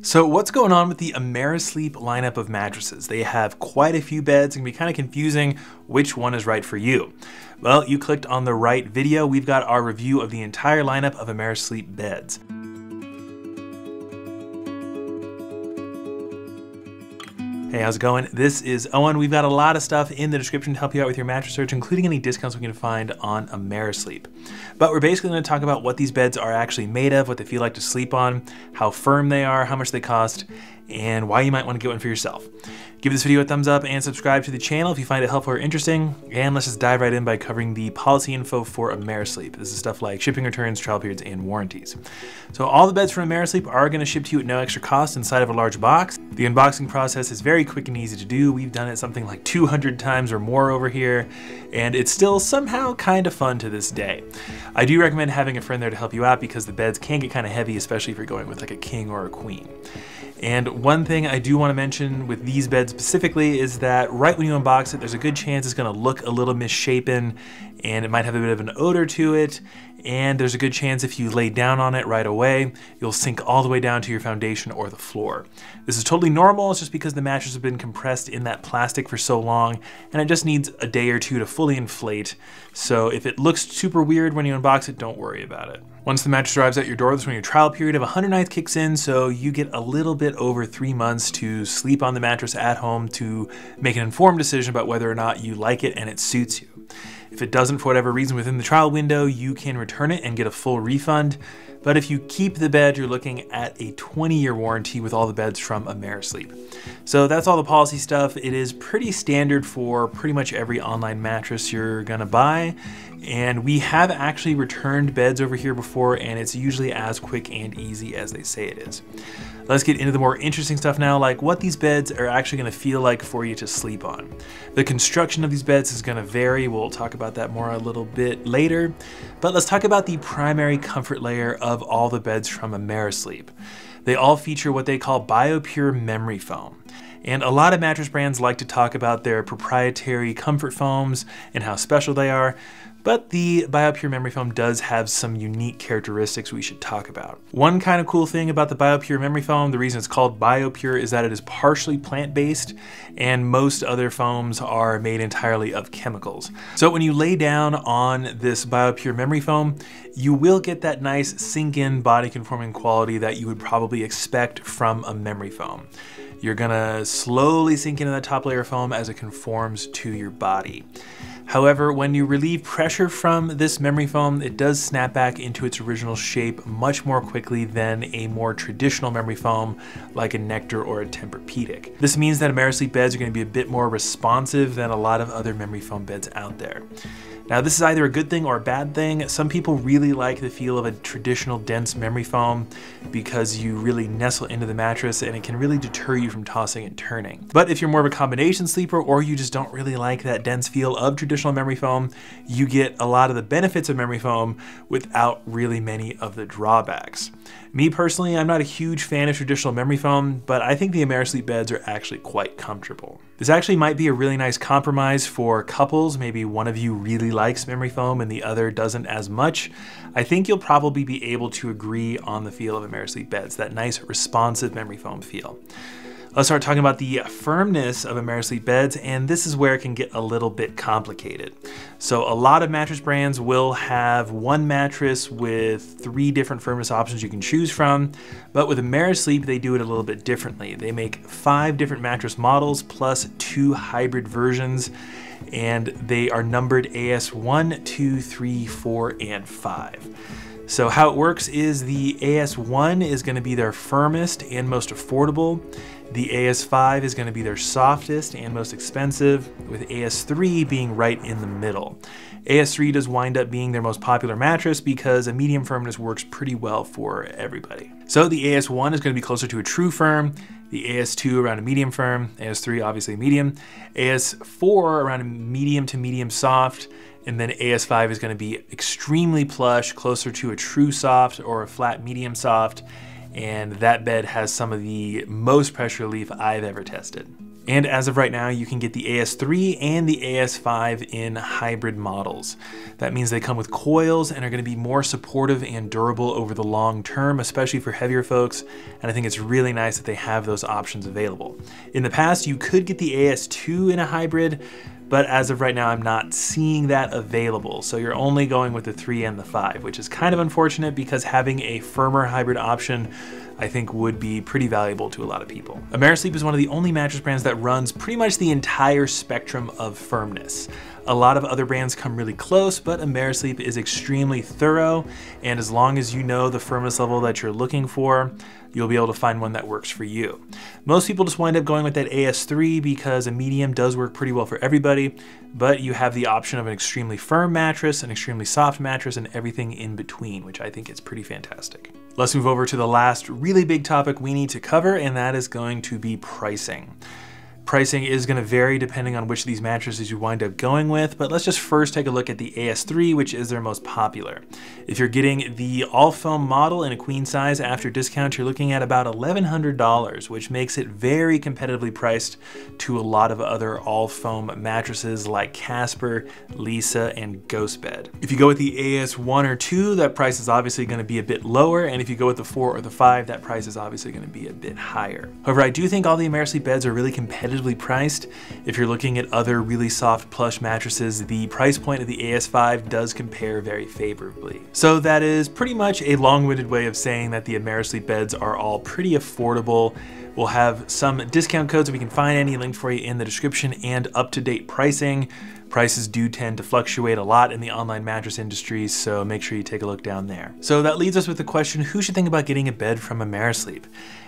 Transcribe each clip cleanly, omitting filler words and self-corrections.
So what's going on with the Amerisleep lineup of mattresses? They have quite a few beds and can be kind of confusing which one is right for you. Well, you clicked on the right video. We've got our review of the entire lineup of Amerisleep beds. Hey, how's it going? This is Owen. We've got a lot of stuff in the description to help you out with your mattress search, including any discounts we can find on Amerisleep. But we're basically going to talk about what these beds are actually made of, what they feel like to sleep on, how firm they are, how much they cost, and why you might want to get one for yourself. Give this video a thumbs up and subscribe to the channel if you find it helpful or interesting. And let's just dive right in by covering the policy info for Amerisleep. This is stuff like shipping returns, trial periods, and warranties. So all the beds from Amerisleep are going to ship to you at no extra cost inside of a large box. The unboxing process is very quick and easy to do. We've done it something like 200 times or more over here, and it's still somehow kind of fun to this day. I do recommend having a friend there to help you out because the beds can get kind of heavy, especially if you're going with like a king or a queen. And one thing I do want to mention with these beds specifically is that right when you unbox it, there's a good chance it's going to look a little misshapen and it might have a bit of an odor to it. And there's a good chance if you lay down on it right away, you'll sink all the way down to your foundation or the floor. This is totally normal. It's just because the mattress has been compressed in that plastic for so long and it just needs a day or two to fully inflate. So if it looks super weird when you unbox it, don't worry about it. Once the mattress arrives at your door, that's when your trial period of 100 nights kicks in, so you get a little bit over 3 months to sleep on the mattress at home to make an informed decision about whether or not you like it and it suits you. If it doesn't for whatever reason within the trial window, you can return it and get a full refund. But if you keep the bed, you're looking at a 20-year warranty with all the beds from Amerisleep. So that's all the policy stuff. It is pretty standard for pretty much every online mattress you're gonna buy. And we have actually returned beds over here before, and it's usually as quick and easy as they say it is. Let's get into the more interesting stuff now, like what these beds are actually gonna feel like for you to sleep on. The construction of these beds is gonna vary. We'll talk about that more a little bit later. But let's talk about the primary comfort layer of all the beds from Amerisleep. They all feature what they call Bio-Pur memory foam. And a lot of mattress brands like to talk about their proprietary comfort foams and how special they are, but the Bio-Pur memory foam does have some unique characteristics we should talk about. One kind of cool thing about the Bio-Pur memory foam, the reason it's called Bio-Pur, is that it is partially plant-based, and most other foams are made entirely of chemicals. So when you lay down on this Bio-Pur memory foam, you will get that nice sink-in body-conforming quality that you would probably expect from a memory foam. You're gonna slowly sink into that top layer of foam as it conforms to your body. However, when you relieve pressure from this memory foam, it does snap back into its original shape much more quickly than a more traditional memory foam like a Nectar or a Tempur-Pedic. This means that Amerisleep beds are going to be a bit more responsive than a lot of other memory foam beds out there. Now, this is either a good thing or a bad thing. Some people really like the feel of a traditional dense memory foam because you really nestle into the mattress and it can really deter you from tossing and turning. But if you're more of a combination sleeper or you just don't really like that dense feel of traditional memory foam, you get a lot of the benefits of memory foam without really many of the drawbacks. Me personally, I'm not a huge fan of traditional memory foam, but I think the Amerisleep beds are actually quite comfortable. This actually might be a really nice compromise for couples. Maybe one of you really likes memory foam and the other doesn't as much. I think you'll probably be able to agree on the feel of Amerisleep beds, that nice responsive memory foam feel. Let's start talking about the firmness of Amerisleep beds, and this is where it can get a little bit complicated. So a lot of mattress brands will have one mattress with 3 different firmness options you can choose from, but with Amerisleep they do it a little bit differently. They make 5 different mattress models plus 2 hybrid versions, and they are numbered AS1, 2, 3, 4, and 5. So how it works is the AS1 is going to be their firmest and most affordable. The AS5 is going to be their softest and most expensive, with AS3 being right in the middle. AS3 does wind up being their most popular mattress because a medium firmness works pretty well for everybody. So the AS1 is going to be closer to a true firm, the AS2 around a medium firm, AS3 obviously medium, AS4 around a medium to medium soft, and then AS5 is going to be extremely plush, closer to a true soft or a flat medium soft, and that bed has some of the most pressure relief I've ever tested. And as of right now, you can get the AS3 and the AS5 in hybrid models. That means they come with coils and are going to be more supportive and durable over the long term, especially for heavier folks. And I think it's really nice that they have those options available. In the past, you could get the AS2 in a hybrid, but as of right now, I'm not seeing that available. So you're only going with the 3 and the 5, which is kind of unfortunate because having a firmer hybrid option I think would be pretty valuable to a lot of people. Amerisleep is one of the only mattress brands that runs pretty much the entire spectrum of firmness. A lot of other brands come really close, but Amerisleep is extremely thorough, and as long as you know the firmness level that you're looking for, you'll be able to find one that works for you. Most people just wind up going with that AS3 because a medium does work pretty well for everybody, but you have the option of an extremely firm mattress, an extremely soft mattress, and everything in between, which I think is pretty fantastic. Let's move over to the last really big topic we need to cover, and that is going to be pricing. Pricing is going to vary depending on which of these mattresses you wind up going with, but let's just first take a look at the AS3, which is their most popular. If you're getting the all foam model in a queen size after discount, you're looking at about $1,100, which makes it very competitively priced to a lot of other all foam mattresses like Casper, Lisa, and Ghost Bed. If you go with the AS1 or 2, that price is obviously going to be a bit lower, and if you go with the 4 or the 5, that price is obviously going to be a bit higher. However, I do think all the Amerisleep beds are really competitively priced. If you're looking at other really soft plush mattresses, the price point of the AS5 does compare very favorably. So that is pretty much a long-winded way of saying that the Amerisleep beds are all pretty affordable. We'll have some discount codes if we can find any linked for you in the description, and up-to-date pricing. Prices do tend to fluctuate a lot in the online mattress industry, so make sure you take a look down there. So that leads us with the question, who should think about getting a bed from Amerisleep?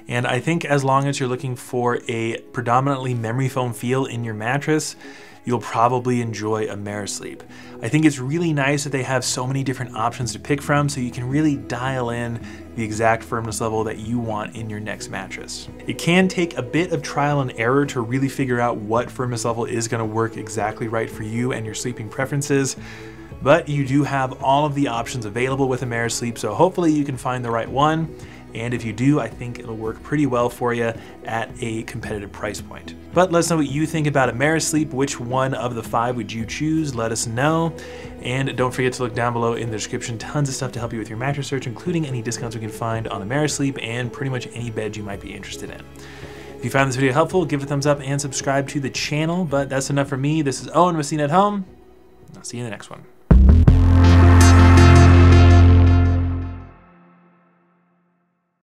And I think as long as you're looking for a predominantly memory foam feel in your mattress, you'll probably enjoy Amerisleep. I think it's really nice that they have so many different options to pick from, so you can really dial in the exact firmness level that you want in your next mattress. It can take a bit of trial and error to really figure out what firmness level is going to work exactly right for you and your sleeping preferences, but you do have all of the options available with Amerisleep, so hopefully you can find the right one. And if you do, I think it'll work pretty well for you at a competitive price point. But let us know what you think about Amerisleep. Which one of the 5 would you choose? Let us know. And don't forget to look down below in the description. Tons of stuff to help you with your mattress search, including any discounts we can find on Amerisleep and pretty much any bed you might be interested in. If you found this video helpful, give it a thumbs up and subscribe to the channel. But that's enough for me. This is Owen with Seeing at Home. I'll see you in the next one.